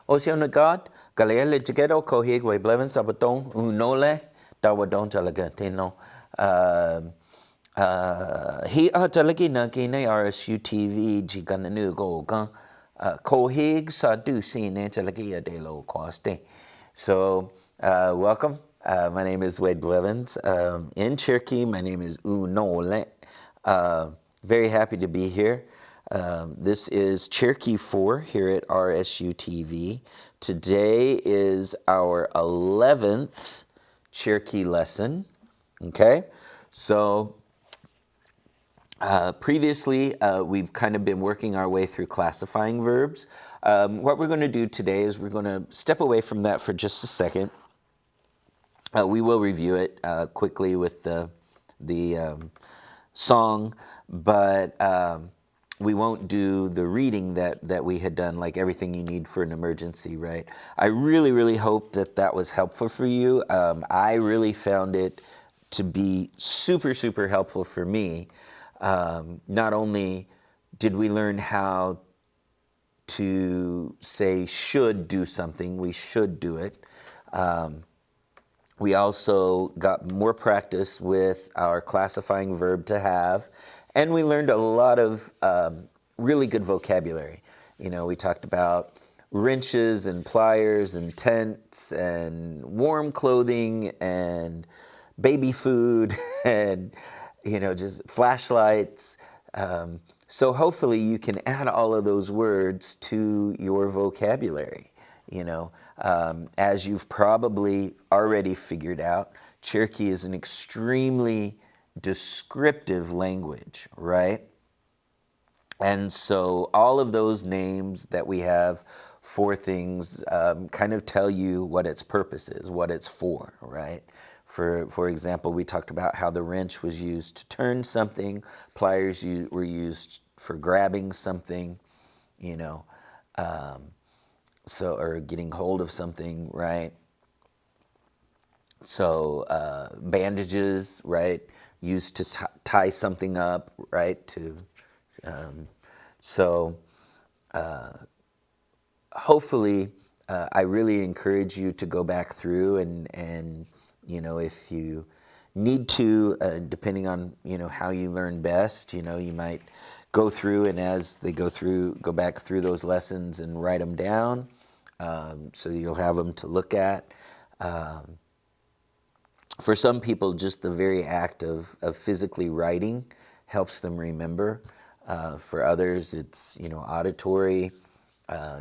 Oceanagat, Galele Jigero, Kohig, Way Blevins, Sabaton, Unole, Dawadon Jalagatino. He Talagi Nagine RSU TV, Gigananu Gogan, Kohig Sadu Sine Jalagia de Lo Quaste. So, welcome. My name is Wade Blevins. In Cherokee, my name is Unole. Very happy to be here. This is Cherokee 4 here at RSU TV. Today is our 11th Cherokee lesson. Okay, so previously we've kind of been working our way through classifying verbs. What we're going to do today is we're going to step away from that for just a second. We will review it quickly with the song, but we won't do the reading that we had done, like everything you need for an emergency, right? I really, really hope that was helpful for you. I really found it to be super, super helpful for me. Not only did we learn how to say should do something, we should do it. We also got more practice with our classifying verb to have, and we learned a lot of really good vocabulary. You know, we talked about wrenches and pliers and tents and warm clothing and baby food and, you know, just flashlights. So hopefully you can add all of those words to your vocabulary. You know, as you've probably already figured out, Cherokee is an extremely descriptive language, right? And so all of those names that we have for things kind of tell you what its purpose is, what it's for, right? For example, we talked about how the wrench was used to turn something, pliers were used for grabbing something, you know, or getting hold of something, right? So bandages, right, used to tie something up, right? Hopefully, I really encourage you to go back through and you know, if you need to, depending on, you know, how you learn best, you know, you might go through and as they go back through those lessons and write them down. So you'll have them to look at. For some people, just the very act of physically writing helps them remember. For others, it's, you know, auditory.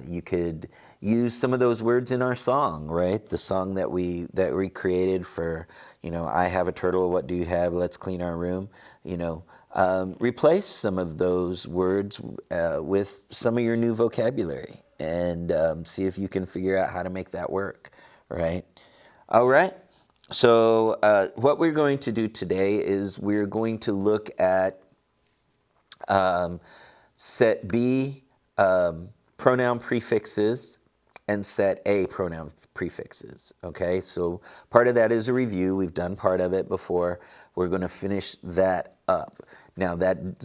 You could use some of those words in our song, right? The song that we created for, you know, I have a turtle, what do you have? Let's clean our room. You know, replace some of those words with some of your new vocabulary and see if you can figure out how to make that work, right? All right. So what we're going to do today is we're going to look at set B pronoun prefixes and set A pronoun prefixes, okay? So part of that is a review. We've done part of it before. We're going to finish that up. Now, that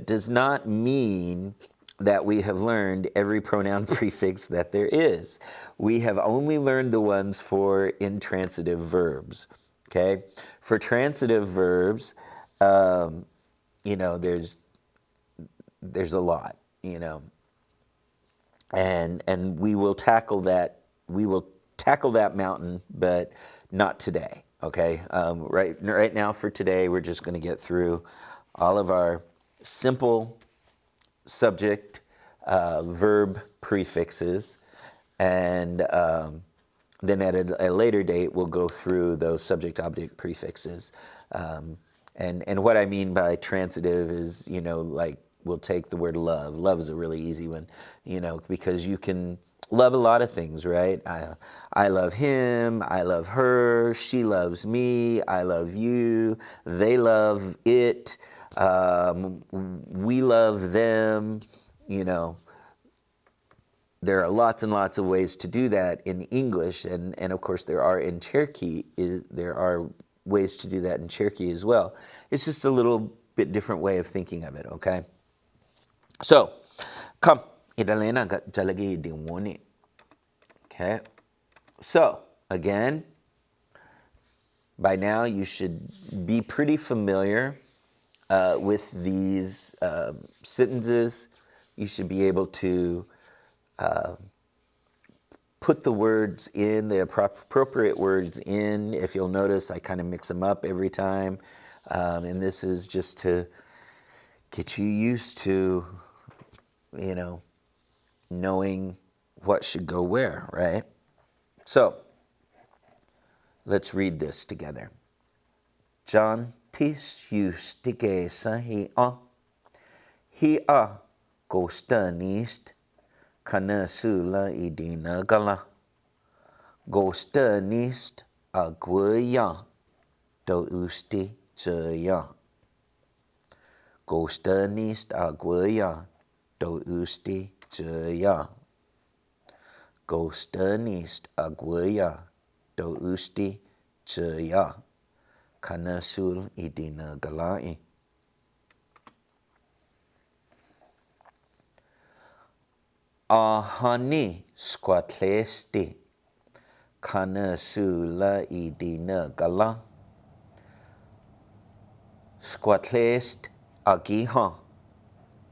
does not mean that we have learned every pronoun prefix that there is. We have only learned the ones for intransitive verbs, okay? For transitive verbs, you know, there's a lot, you know. And we will tackle that. We will tackle that mountain, but not today. Okay. Right now for today, we're just going to get through all of our simple subject verb prefixes, and then at a later date, we'll go through those subject-object prefixes. And what I mean by transitive is, you know, like, we'll take the word love. Love is a really easy one, you know, because you can love a lot of things, right? I love him, I love her, she loves me, I love you, they love it, we love them, you know. There are lots and lots of ways to do that in English, and of course there are in Cherokee. There are ways to do that in Cherokee as well. It's just a little bit different way of thinking of it, okay? So, come, idalena got jalagi di woni. Okay. So, again, by now you should be pretty familiar with these sentences. You should be able to put the words in, the appropriate words in. If you'll notice, I kind of mix them up every time. And this is just to get you used to, knowing what should go where, right? So, let's read this together. John tis justike sahi hi a gostanist kana sula idina gala gostanist agwaya do usti jaya gostanist agwaya do usti jaya gostanist agwaya do usti jaya kana sul idina galai. Ahani squatlesti kana sula idina gala squatlest agiha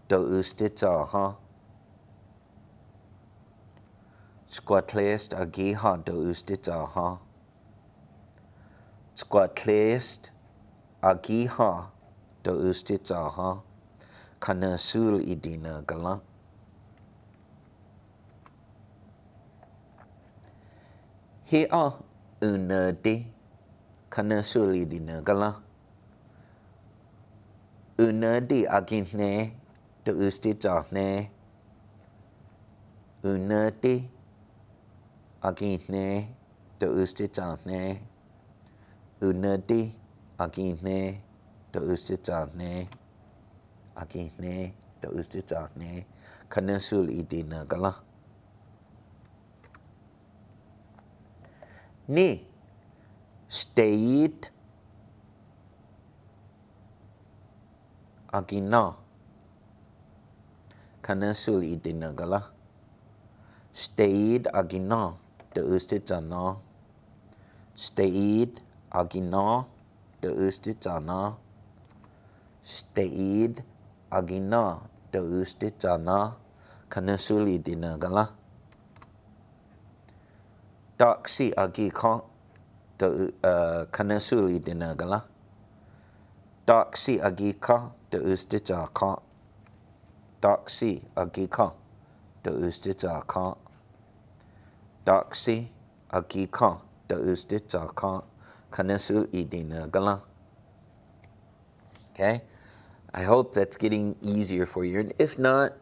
do ustitzaha squatlest agiha do ustitzaha squatlest agiha do ustitzaha kana sul idina gala. Hia unadi kana sul idina gala unadi agihne do ustitzaha unadi agihne do ustitzaha unadi agihne do ustitzaha agihne do ustitzaha kana sul idina gala. Ni stayed agina kana sul idina gala stayed agina do ustitzaha stayed agina do ustitzaha stayed agina do ustitzaha kana sul idina gala. Doxy agika do kana sul idina gala doxy agika do ustitzaha doxy agika do ustitzaha doxy agika do ustitzaha kana sul idina gala. Okay, I hope that's getting easier for you. And if not,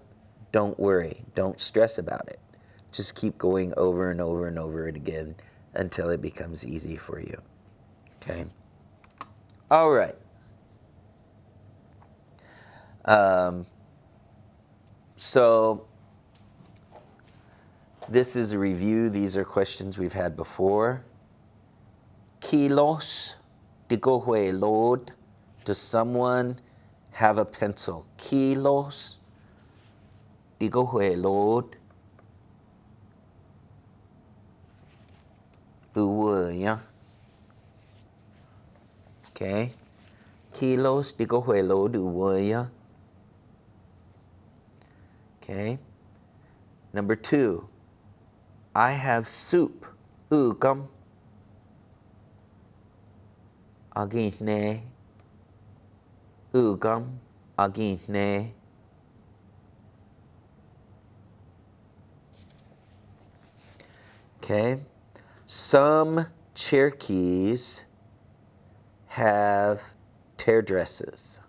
don't worry. Don't stress about it. Just keep going over and over and over it again until it becomes easy for you. Okay? All right. So this is a review. These are questions we've had before. Kilos digohue Lord. Does someone have a pencil? Kilos digohue Lord. Uwaya. Okay. Kilos digohue Lord uwaya. Okay. Number 2. I have soup. Ugam. Agihne. Ugam. Agihne. Okay. Some Cherokees have tear dresses.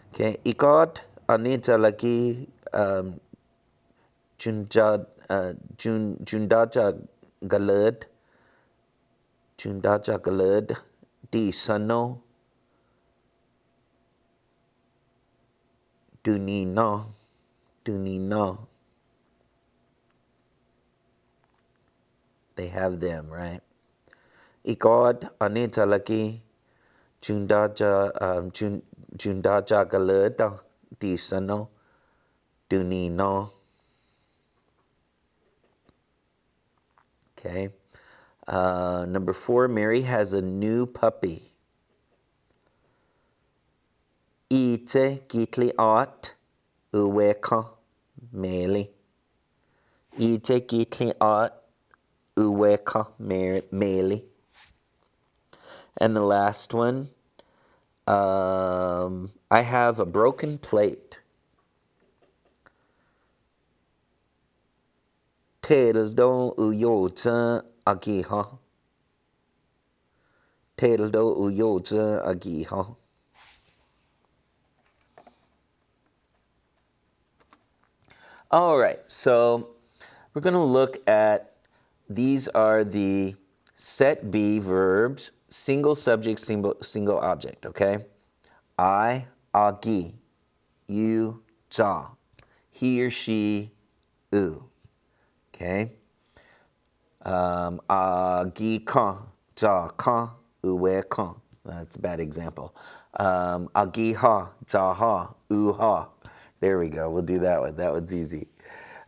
Okay. Ikod anita lagi jundaja galad di sano dunino. They have them, right? Ikod anita lagi Jundaja galeda disano dunino. Okay. Number 4, Mary has a new puppy. Ite gitli ot uweka meli. Ite gitli ot uweka meli. And the last one, I have a broken plate. Teldo uyoza agiha. Teldo uyoza agiha. All right, so we're going to look at, these are the set B verbs, single subject, single object, okay? I, agi, you, ja, he or she, u, okay? Agi ka, ja ka, uwe ka. That's a bad example. Agi ha, ja ha, u ha. There we go. We'll do that one. That one's easy.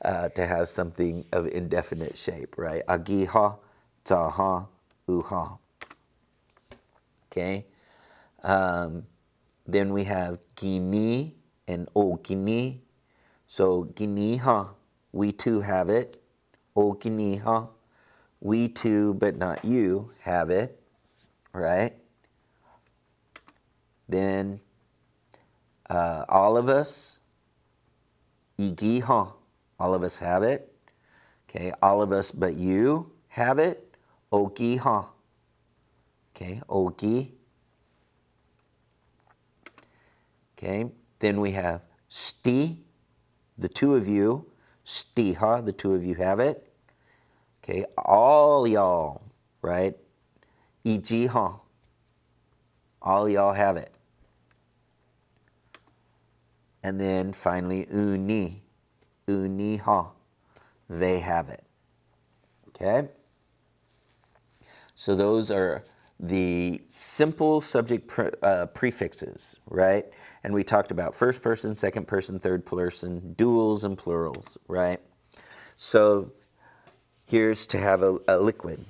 To have something of indefinite shape, right? Agi ha, ja ha, u ha. Okay. Then we have gini and o gini. So gini ha, we too have it. O gini ha, we too, but not you, have it, right? Then all of us, igi ha, all of us have it. Okay, all of us but you have it. Ogi ha. Okay, ogi. Okay, then we have sti, the two of you. Stiha, the two of you have it. Okay, all y'all, right? Eg ha, all y'all have it. And then finally uni, uni ha, they have it. Okay? So those are the simple subject prefixes, right? And we talked about first person, second person, third person, duals and plurals, right? So here's to have a liquid.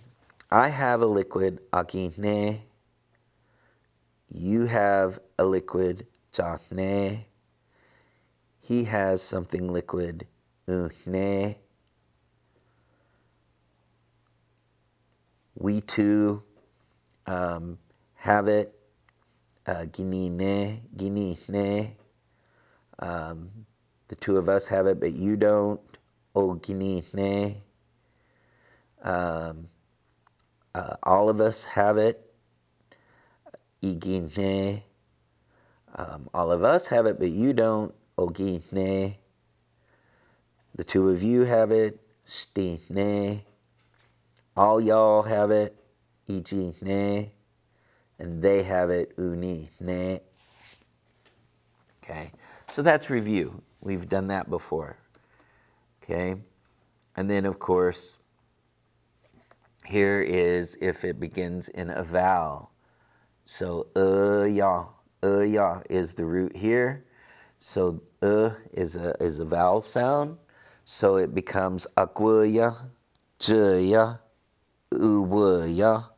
I have a liquid, akine. You have a liquid, chakne. He has something liquid, uhne. We too have it, ginine, ginine. The two of us have it, but you don't. O ginine. All of us have it, igine. All of us have it, but you don't. Ogine. The two of you have it, stine. All y'all have it, igine. And they have it, uni, ne. Okay, so that's review. We've done that before. Okay, and then of course, here is if it begins in a vowel. So, ya is the root here. So, is a vowel sound. So it becomes aquya, jya, uwya,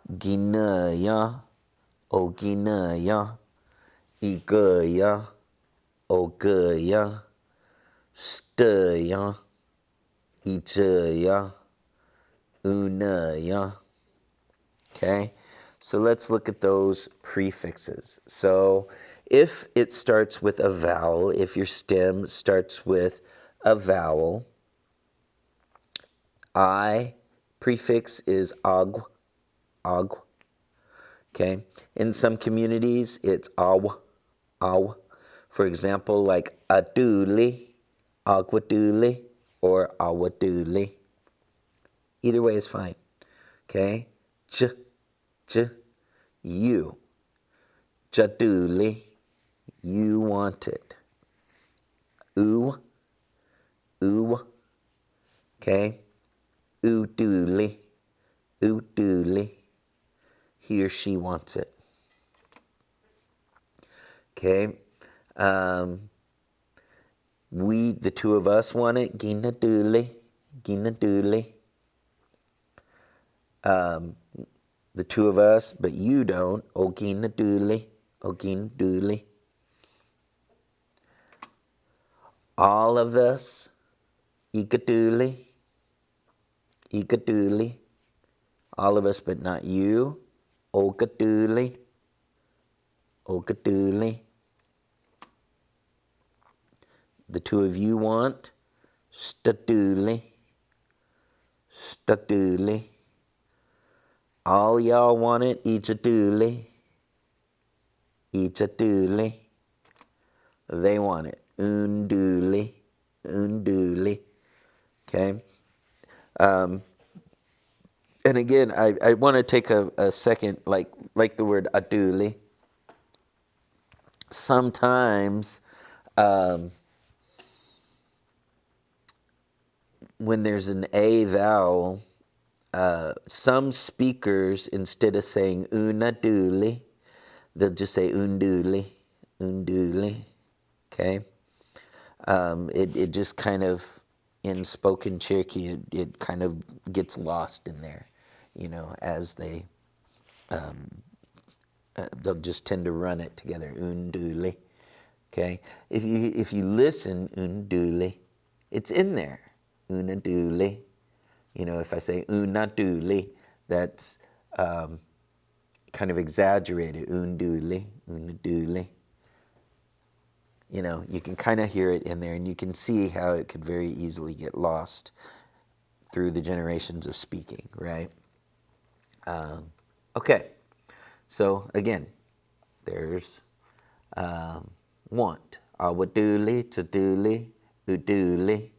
ginaya, oginaya, igaya, ogaya, stya, ijaya, unaya. Okay, so let's look at those prefixes. So if it starts with a vowel, if your stem starts with a vowel, I prefix is ag, ag. Okay, in some communities it's aw, aw. For example, like aduli, agwaduli, or awaduli. Either way is fine. Okay, j, you. Jaduli, you want it. Oo, okay. Uduli, he or she wants it. Okay. The two of us want it. Gina dooley. Gina dooley. The two of us, but you don't. O Gina dooley. O Gina dooley. All of us. Ika-dooley. Ika-dooley. All of us, but not you. Oka-dooley. Oka-dooley. The two of you want. Sta-dooley. Sta-dooley. All y'all want it. Each-a-dooley. Each-a-dooley. They want it. Un-dooley. Un-dooley. Okay? And again, I want to take a second, like the word aduli. Sometimes when there's an A vowel, some speakers, instead of saying unaduli, they'll just say unduli, unduli, okay? It just kind of, in spoken Cherokee, it kind of gets lost in there, as they'll just tend to run it together, unduli, okay? If you listen, unduli, it's in there, unaduli. If I say unaduli, that's kind of exaggerated, unduli, unaduli. You can kind of hear it in there, and you can see how it could very easily get lost through the generations of speaking, right? Okay, so again, there's want. Awaduli, taduli, uduli,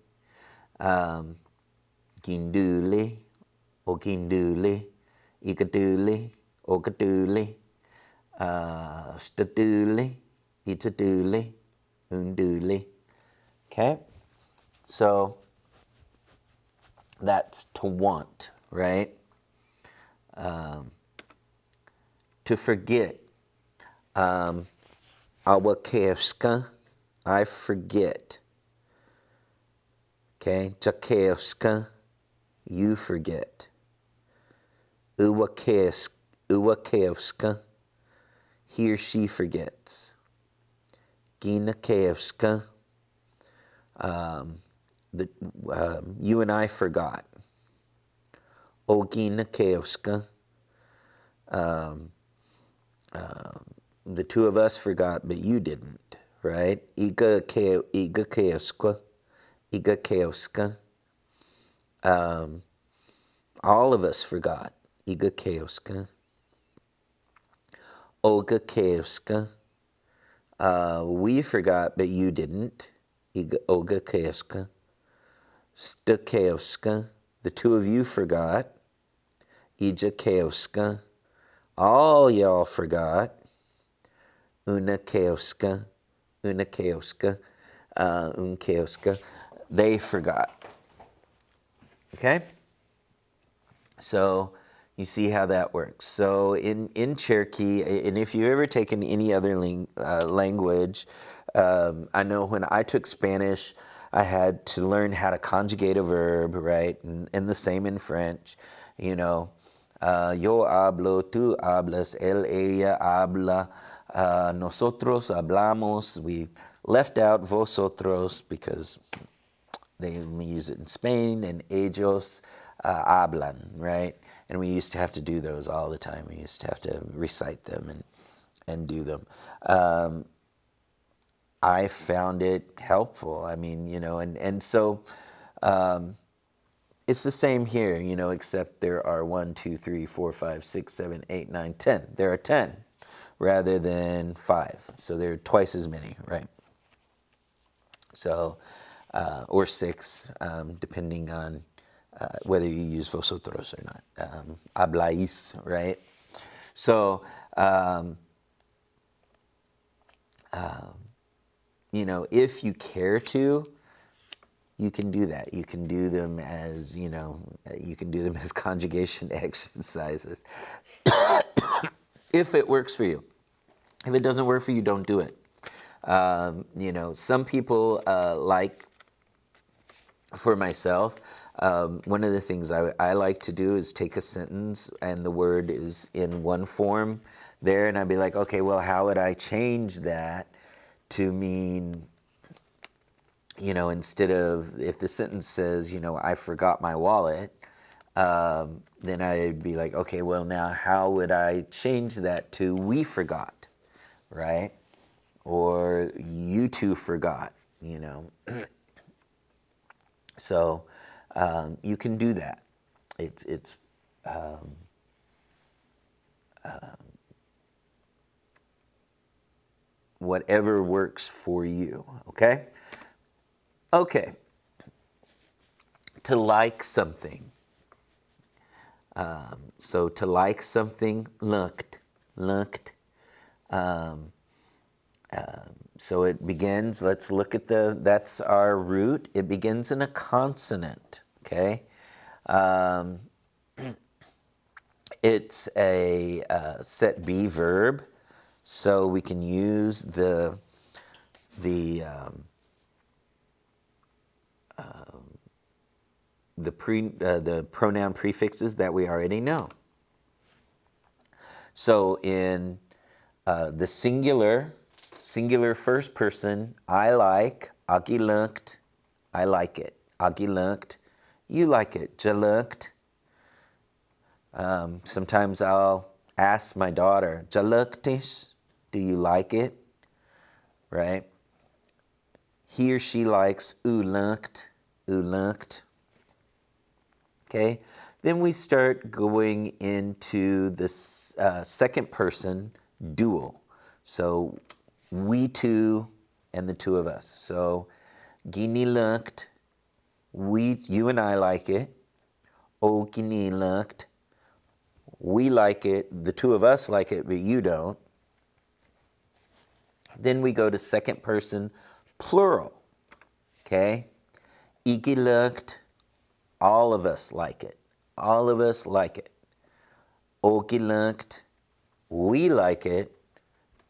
ginduli, oginduli, ikaduli, okaduli, staduli, itaduli, unduli. Okay? So that's to want, right? To forget. Awakevska, I forget. Okay? Jakevska, you forget. Uwakevska, he or she forgets. Ginakevska, you and I forgot. Oginakevska, the two of us forgot, but you didn't, right? Igakevska, Igakevska, all of us forgot. Igakevska, Ogakevska, we forgot, but you didn't. Ogakevska, Stakevska, the two of you forgot. Ijakevska, all y'all forgot. Unakevska, Unakevska, Unkevska, they forgot. Okay? So you see how that works. So in Cherokee, and if you've ever taken any other language, I know when I took Spanish, I had to learn how to conjugate a verb, right? And the same in French, yo hablo, tú hablas, él, ella habla, nosotros hablamos. We left out vosotros because they use it in Spain, and ellos hablan, right? And we used to have to do those all the time. We used to have to recite them and do them. I found it helpful. I mean, and so it's the same here, except there are 1, 2, 3, 4, 5, 6, 7, 8, 9, 10. There are 10 rather than 5. So there are twice as many, right? So, or 6, depending on whether you use vosotros or not. Habláis, right? So, if you care to, you can do that. You can do them as, you can do them as conjugation exercises. If it works for you. If it doesn't work for you, don't do it. Some people like, for myself, one of the things I like to do is take a sentence and the word is in one form there, and I'd be like, okay, well, how would I change that to mean, instead of, if the sentence says, I forgot my wallet, then I'd be like, okay, well, now how would I change that to we forgot, right? Or you two forgot, So you can do that. It's whatever works for you, okay? Okay. To like something. So to like something, looked. So it begins, let's look at that's our root. It begins in a consonant, okay? It's a set B verb, so we can use the pronoun prefixes that we already know. So in the singular first person, I like, Aki lukt, I like it. Aki lukt, you like it. Ja lukt. Sometimes I'll ask my daughter, Ja luktish, do you like it? Right? He or she likes u lukt. Okay? Then we start going into the second person dual. So we two and the two of us. So Gini lukt, you and I like it. O Gini lukt, we like it, the two of us like it, but you don't. Then we go to second person plural. Okay? Iki lukt, all of us like it. All of us like it. Oki lukt, we like it,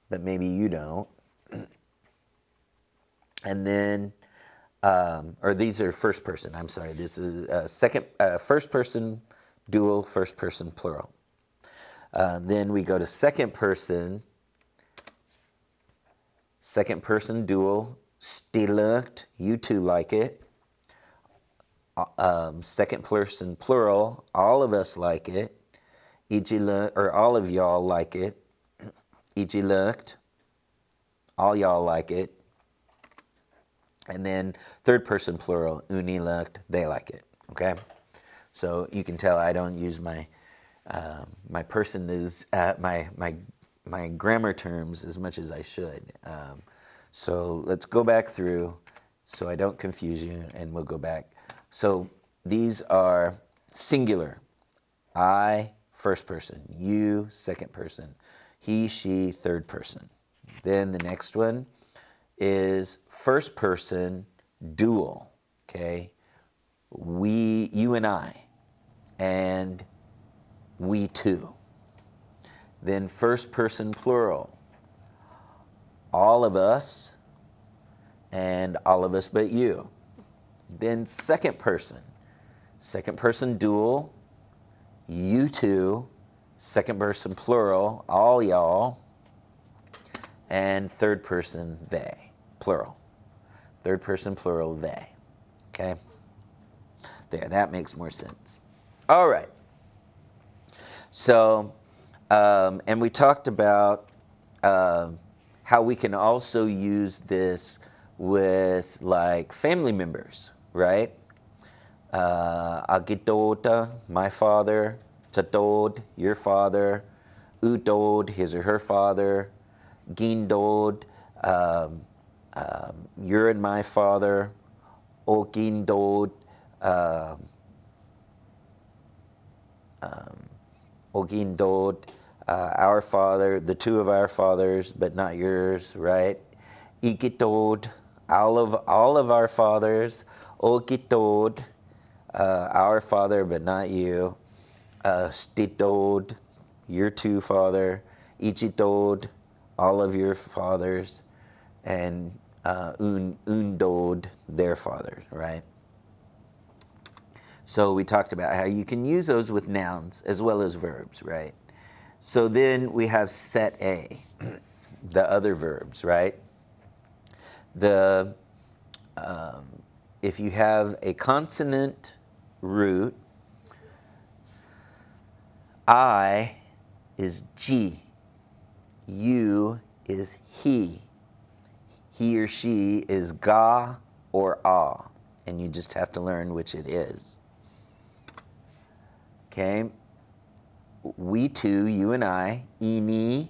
but maybe you don't. And then, or these are first person, I'm sorry. This is first person dual, first person plural. Then we go to second person dual, stilukt, you two like it. Second person plural, all of us like it. Or all of y'all like it. Ijilukt, all y'all like it. And then third person plural, unilukt, they like it. Okay? So you can tell I don't use my person is my grammar terms as much as I should. So let's go back through so I don't confuse you, and we'll go back. So these are singular. I, first person. You, second person. He, she, third person. Then the next one is first person dual. Okay? You and I. And we two. Then first person plural. All of us and all of us but you. Then second person dual, you two, second person plural, all y'all, and third person they, plural. Third person plural they. Okay? There, that makes more sense. All right. So, and we talked about how we can also use this with like family members, right? Agidota, my father. Tatod, your father. Udod, his or her father. Gindod, your and my father. Ogindod, Ogindod, our father, the two of our fathers, but not yours, right? Ikitod, all of our fathers. Okitod, our father, but not you. Stitod, your two father. Ichitod, all of your fathers. and undod, their father, right? So we talked about how you can use those with nouns as well as verbs, right? So then we have set A, the other verbs, right? The if you have a consonant root, I is G, you is he or she is ga or ah, and you just have to learn which it is. Okay? We two, you and I, ini,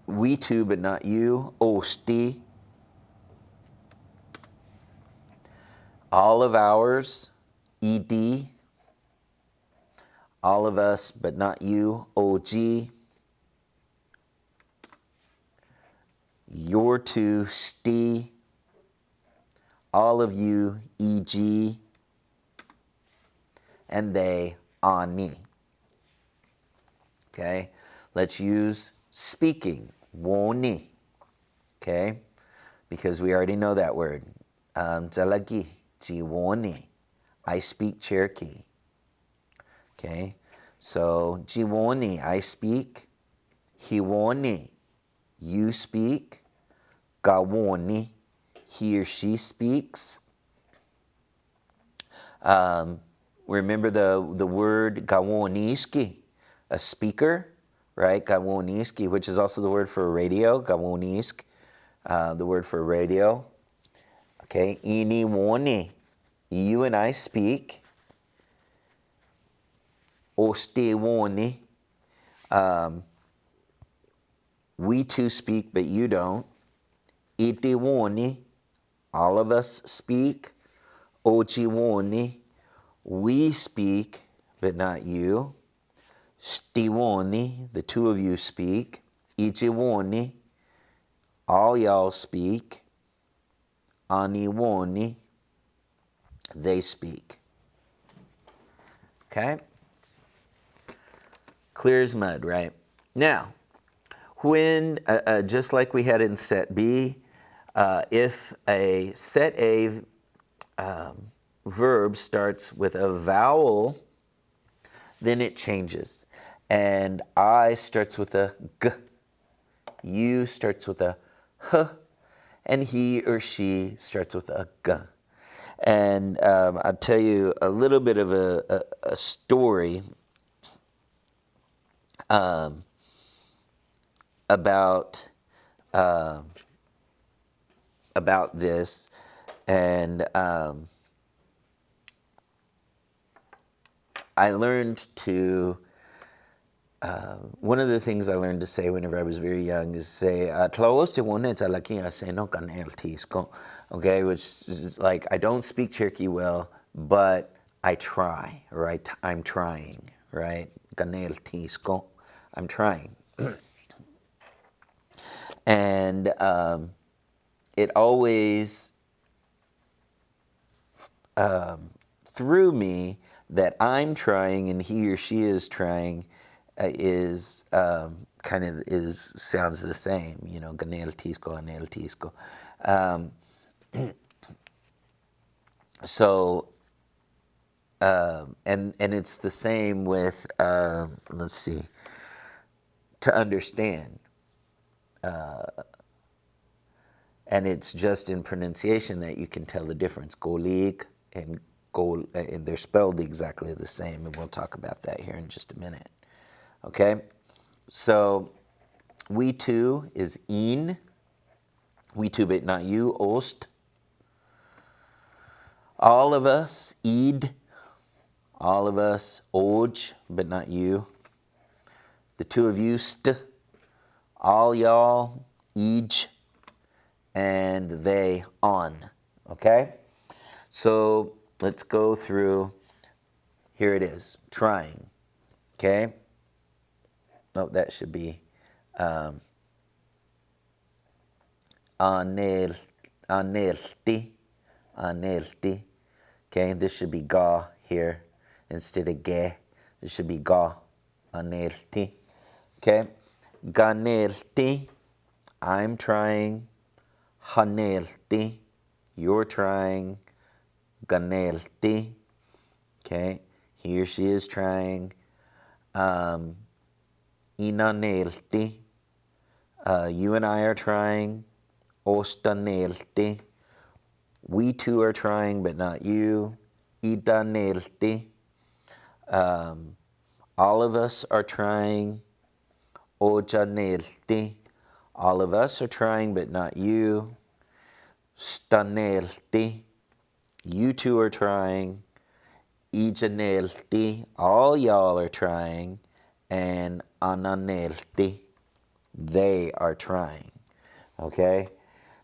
we two but not you, osti, all of ours, ed, all of us but not you, og, your two, sti, all of you, eg, and they, ani. Okay? Let's use speaking, woni. Okay? Because we already know that word. Zalagi, jiwoni. I speak Cherokee. Okay? So, jiwoni, I speak. Hiwoni, you speak. Gawoni, he or she speaks. Remember the word gawoniski, a speaker, right? Gawoniski, which is also the word for radio, gawonisk, the word for radio. Okay, ini woni, you and I speak. Oste woni, we two speak, but you don't. Ite woni, all of us speak. Ochi woni, we speak, but not you. Stiwoni, the two of you speak. Ichiwoni, all y'all speak. Aniwoni, they speak. Okay? Clear as mud, right? Now, when, just like we had in set B, if a set A verb starts with a vowel, then it changes. And I starts with a G, you starts with a H, and he or she starts with a G. And I'll tell you a little bit of a story about this, and I learned to. One of the things I learned to say whenever I was very young is say, okay, which is like, I don't speak Cherokee well, but I try, right? I'm trying, right? I'm trying. And it always threw me that I'm trying and he or she is trying is kind of sounds the same, you know, ganel tisco, anel tisco. So and it's the same with let's see, to understand, and it's just in pronunciation that you can tell the difference. Golig and gol, and they're spelled exactly the same, and we'll talk about that here in just a minute. Okay, so we two is in, we two but not you, ost. All of us, id, all of us, oj, but not you. The two of you, st, all y'all, ej, and they, on. Okay, so let's go through. Here it is, trying. Okay, no, that should be anel, anelti, anelti. Okay, this should be ga here instead of ge. This should be ga, anelti. Okay, ganelti, I'm trying, hanelti. You're trying, ganelti. Okay, he or she is trying, inanelti. You and I are trying, ostanelti. We two are trying, but not you, idanelti. All of us are trying, ojanelti. All of us are trying, but not you, stanelti. You two are trying, ijanelti. All y'all are trying, and ananelti. They are trying. Okay?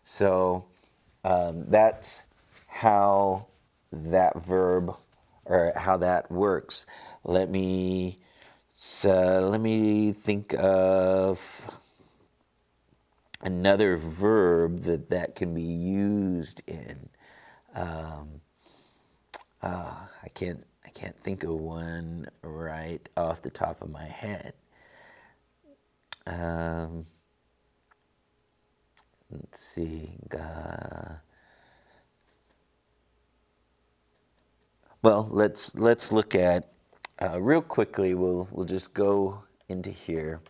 So that's how that verb or how that works. Let me think of another verb that can be used in. I can't think of one right off the top of my head. Let's see. Well, let's look at real quickly. We'll just go into here,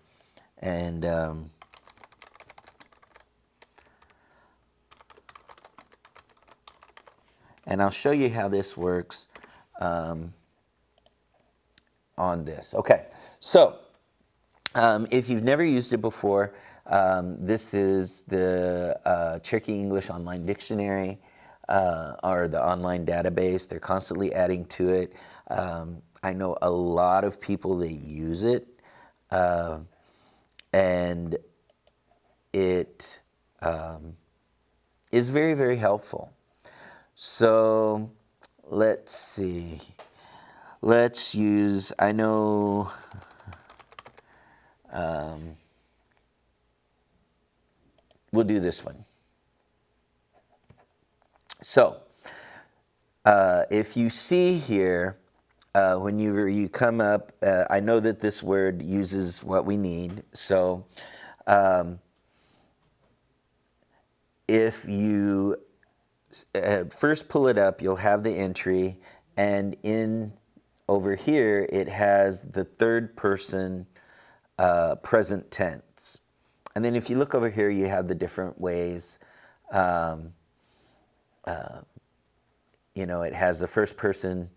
and I'll show you how this works on this. Okay, so if you've never used it before, this is the Cherokee English Online Dictionary or the online database. They're constantly adding to it. I know a lot of people that use it, and it is very, very helpful. So let's see. Let's use, I know, we'll do this one. So if you see here, when you come up, I know that this word uses what we need. So if you first pull it up, you'll have the entry, and in over here it has the third person present tense. And then if you look over here, you have the different ways. It has the first person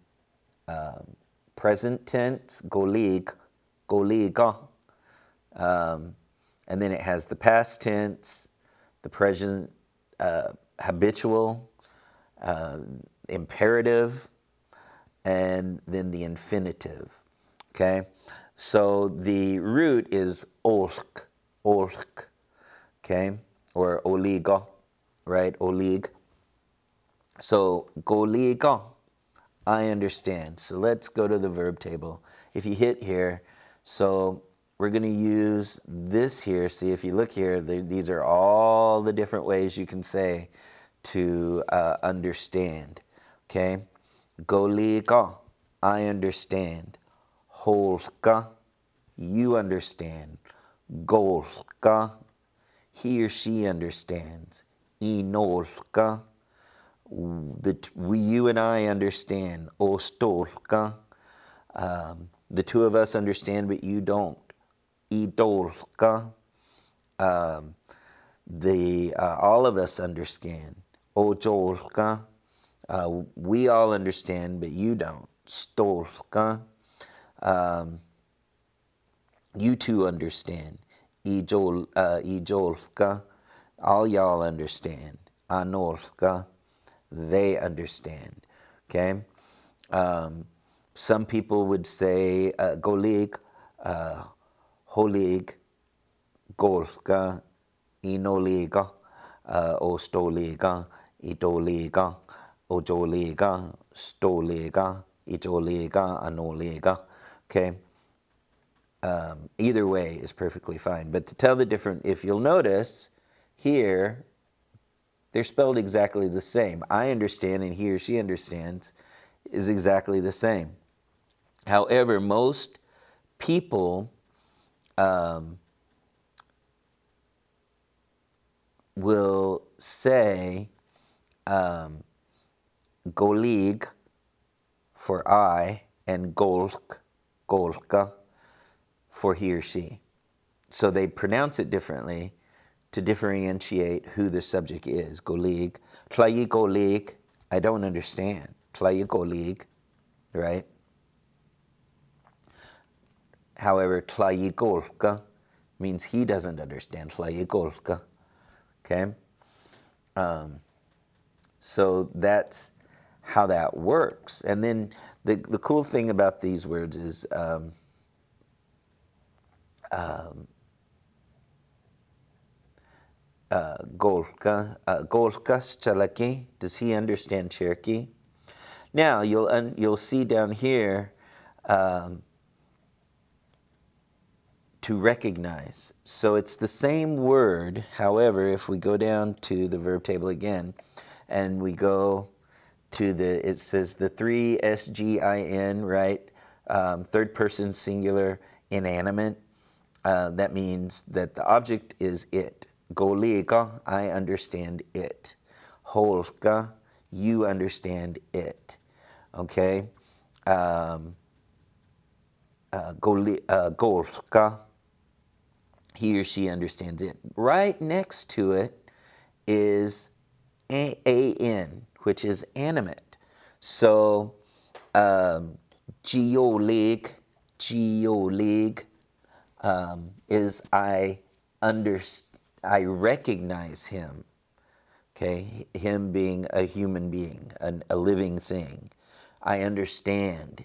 present tense, golig, goliga. And then it has the past tense, the present habitual, imperative, and then the infinitive. Okay? So the root is olk, okay? Or oliga, right? Olig. So goliga, I understand. So let's go to the verb table. If you hit here, so we're going to use this here. See, if you look here, these are all the different ways you can say to understand. Okay? Goliga, I understand. Holka, you understand. Golka, he or she understands. Inolka, you and I understand. Ostolka, the two of us understand, but you don't. Idolka, all of us understand. Ojolka, we all understand, but you don't. Stolka, you two understand. Ijolka, all y'all understand. Anolka, they understand. Okay? Some people would say golig, holig, golka, inoliga, ostoliga, idoliga, ojoliga, stoliga, ijoliga, anoliga. Okay? Either way is perfectly fine. But to tell the difference, if you'll notice here, they're spelled exactly the same. I understand and he or she understands is exactly the same. However, most people will say golig for I and golka for he or she. So they pronounce it differently to differentiate who the subject is. Golig. Tlayi golig, I don't understand. Tlayi golig, right? However, tlayi golka means he doesn't understand. Tlayi golka, okay? So that's how that works. And then the cool thing about these words is Golkas Cherokee. Does he understand Cherokee? Now you'll see down here to recognize. So it's the same word. However, if we go down to the verb table again, and we go to it says the 3 SGIN, right? Third person singular inanimate. That means that the object is it. Golika, I understand it. Holka, you understand it. Okay? Golka, he or she understands it. Right next to it is an, which is animate. So, geolig is I recognize him. Okay, him being a human being, a living thing. I understand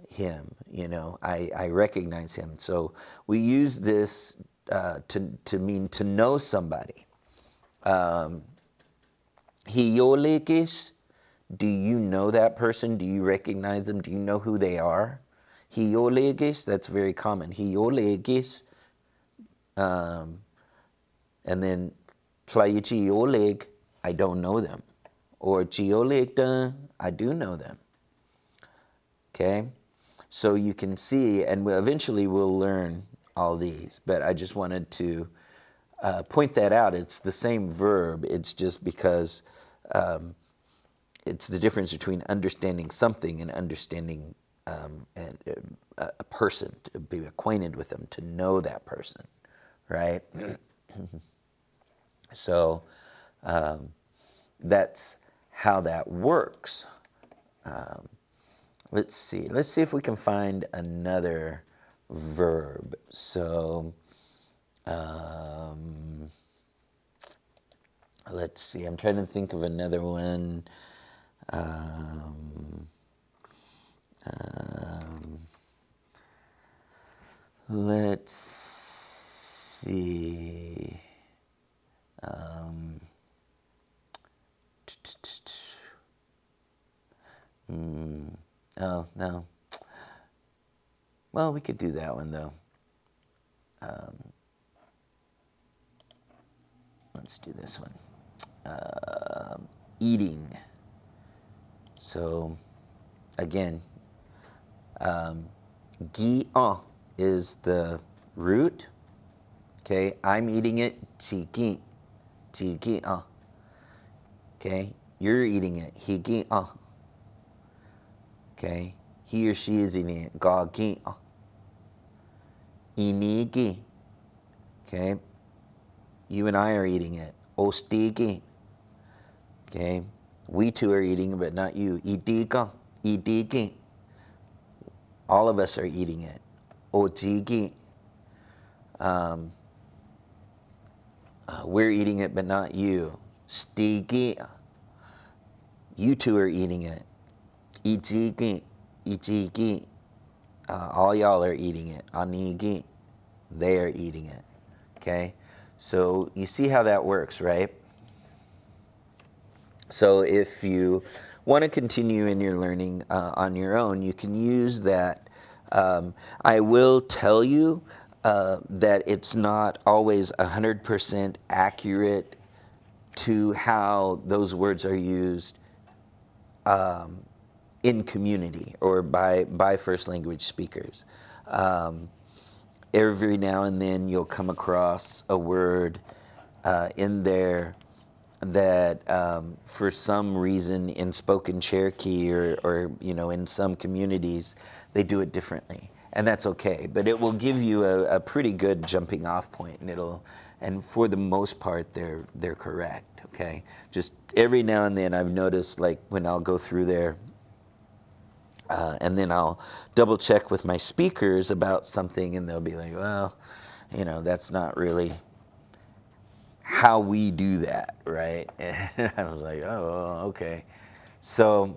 him. I recognize him. So we use this to mean to know somebody. Hiolikis, do you know that person? Do you recognize them? Do you know who they are? Hiolikis, that's very common. Hiolikis, and then Tlayichi Oleg, I don't know them. Or Chiolegda, I do know them. Okay? So you can see, and eventually we'll learn all these, but I just wanted to point that out. It's the same verb, it's just because it's the difference between understanding something and understanding a person, to be acquainted with them, to know that person, right? So that's how that works. Let's see if we can find another verb. So let's see, I'm trying to think of another one. Let's see. Oh, no. Well, we could do that one, though. Let's do this one. Eating. So, again, gi is the root. Okay, I'm eating it. Chi gi Okay, you're eating it. He gi Okay, he or she is eating it. Ga gi Inigi. Okay, you and I are eating it. Ostigi. Okay, we two are eating it, but not you. Idigi. All of us are eating it. Ojigi. We're eating it, but not you. Stigi. You two are eating it. Ichigi. All y'all are eating it. Anigi. They are eating it. Okay? So you see how that works, right? So if you want to continue in your learning on your own, you can use that. I will tell you that it's not always 100% accurate to how those words are used in community or by first language speakers. Every now and then you'll come across a word in there that for some reason in spoken Cherokee or in some communities they do it differently, and that's okay. But it will give you a pretty good jumping off point, and for the most part they're correct. Okay, just every now and then I've noticed, like when I'll go through there. And then I'll double check with my speakers about something, and they'll be like, well, that's not really how we do that, right? And I was like, oh, okay. So,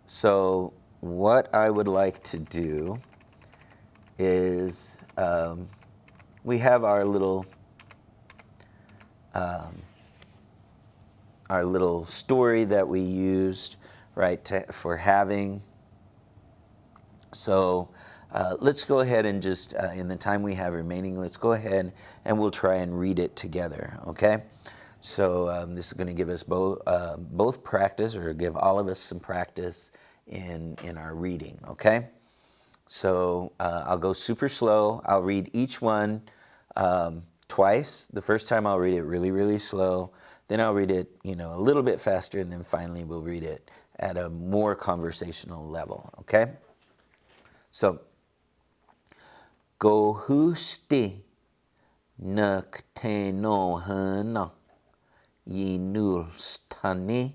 so what I would like to do is we have our little story that we used, right, for having. So let's go ahead and just, in the time we have remaining, let's go ahead and we'll try and read it together, okay? So this is going to give us both practice, or give all of us some practice in our reading, okay? So I'll go super slow. I'll read each one twice. The first time I'll read it really, really slow. Then I'll read it, a little bit faster, and then finally we'll read it at a more conversational level, okay? So, go husti nuk te no hana yi nul stani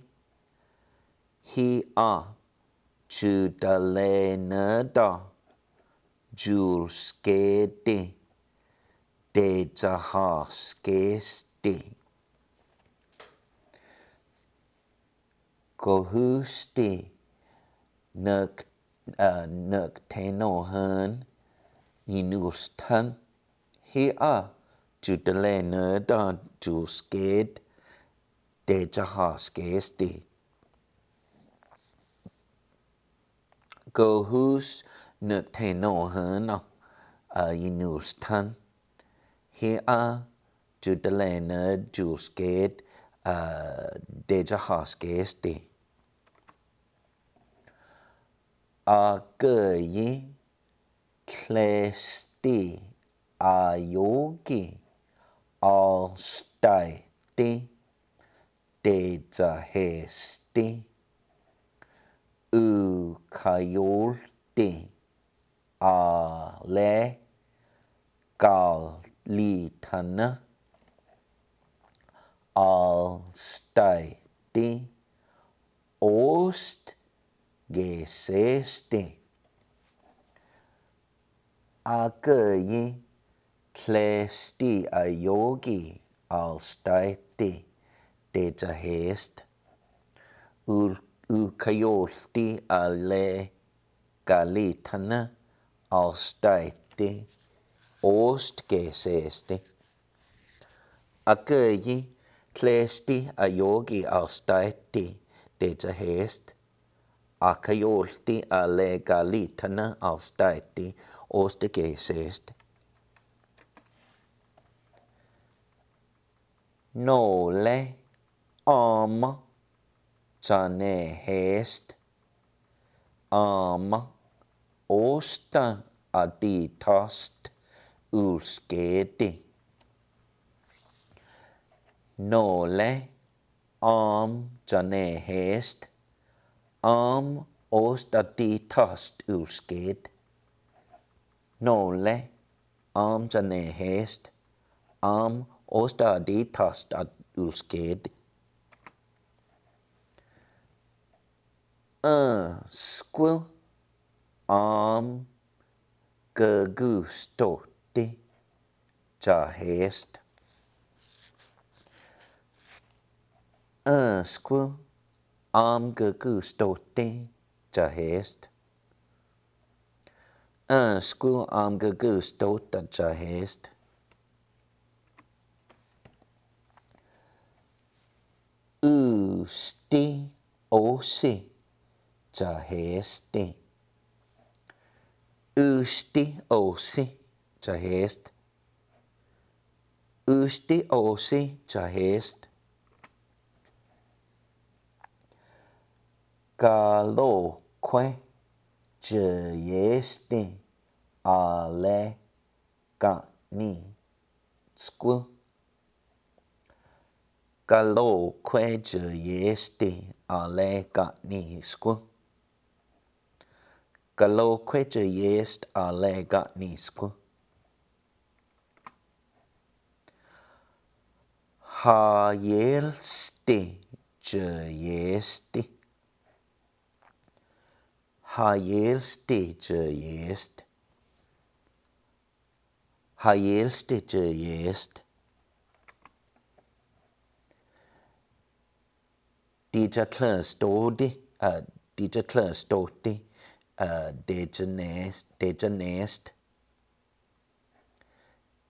hi a chu dale na da jul skede de jaha skeste. Go husti nuk te no han yi nul stan hi a chu dale na da jul skede de jaha skeste. Go hús nuk te no hana yi nul stan hi a chu dale na jul skede de jaha skeste. A gyi klesti a yogi al stai de jahesti u kayolti a le gal litana al stai de ost geseste. Agyi klesti a yogi al stai de jahest u kayolti a le galitana al stai de ost geseste. Agyi klesti a yogi al stai de jahest Akayolti a le galitana al staiti ostegesest. Nole jane hest osta aditost ulskedi. Nole jane hest ost aditost ulsked. Nole jane hest ost aditost ulsked. Squil gustoti jahest. Squil gustoti jahest. Squil gustota jahest. Usti osi jahesti. Usti osi jahest. Usti osi jahest. Galoque jahesti ale gani. squu. Galo queja yeste ale gatni squu. Galo queja yest ale gatni squu. Ha yelste je yeste. Ha yelste je yest. Ha yelste je yest. Dija klør stodi, dija klør stodi, deja nest, deja nest.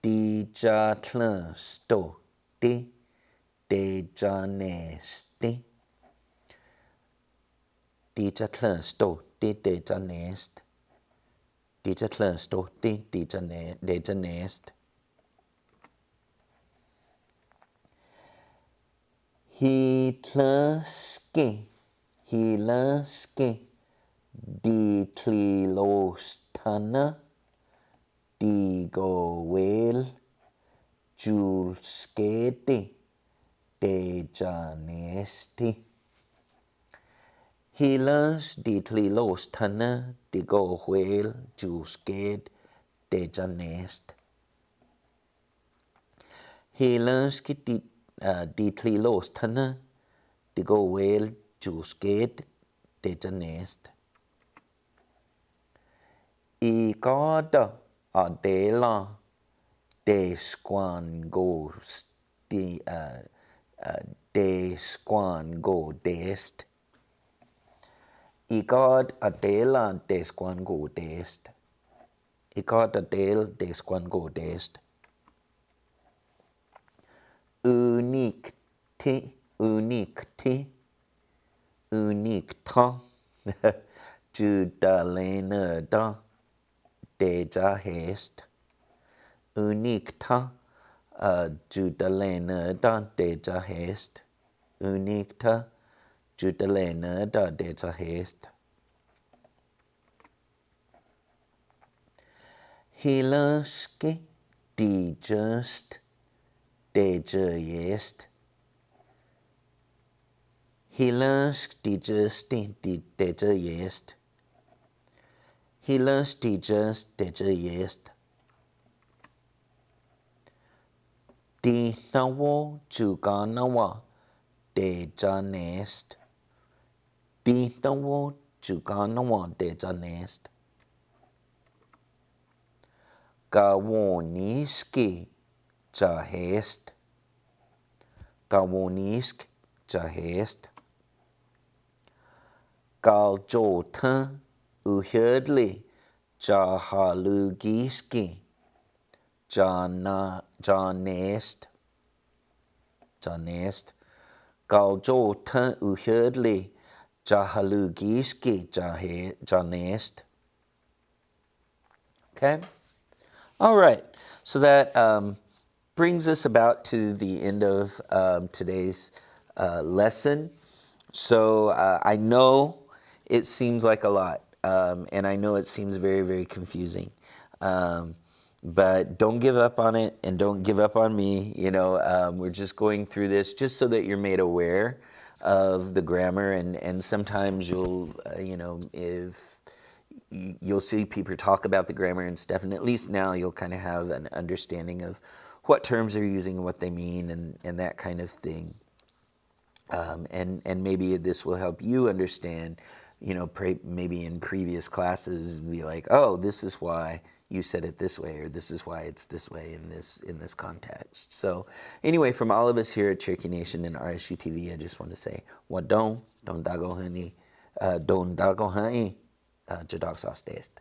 Dija klør stodi, deja nesti. Dija klør stodi, deja nest. Dija klør stodi, deja nest. Hitlerske, de tlilostana, de går vel, julskede, de janesti. Hilers de tlilostana, de går vel, julskede, de janest. Helerske de tlilostana, de går vel, julskede, de janest. I gada adela de squangos de squango dest. I god adela de squango dest. I god adel de squango dest. Unikte, unikta, judalena da. Deja hest. Unikta, judalena da deja hest. Unikta, judalena da deja hest. Hilaske, digest, deja jest. Hilask, digest, deja jest. Hilas digest, deja jest. Di nawo juganawa, deja nest. Di nawo juganawa, deja nest. Gawoniski jahest. Gawonisk jahest. Galjota uherdli jahalugiski janest. Galjota uherdli jahalugiski janest. Okay? All right. So that brings us about to the end of today's lesson. So I know it seems like a lot, and I know it seems very, very confusing. But don't give up on it, and don't give up on me. We're just going through this just so that you're made aware of the grammar, and sometimes you'll, if you'll see people talk about the grammar and stuff, and at least now you'll kind of have an understanding of what terms they're using and what they mean and that kind of thing. And maybe this will help you understand, maybe in previous classes, be like, oh, this is why you said it this way, or this is why it's this way in this context. So anyway, from all of us here at Cherokee Nation and RSU TV, I just want to say, Wadon, Don Dago Honey, Don Dago Honey, Jadok Sauce Taste.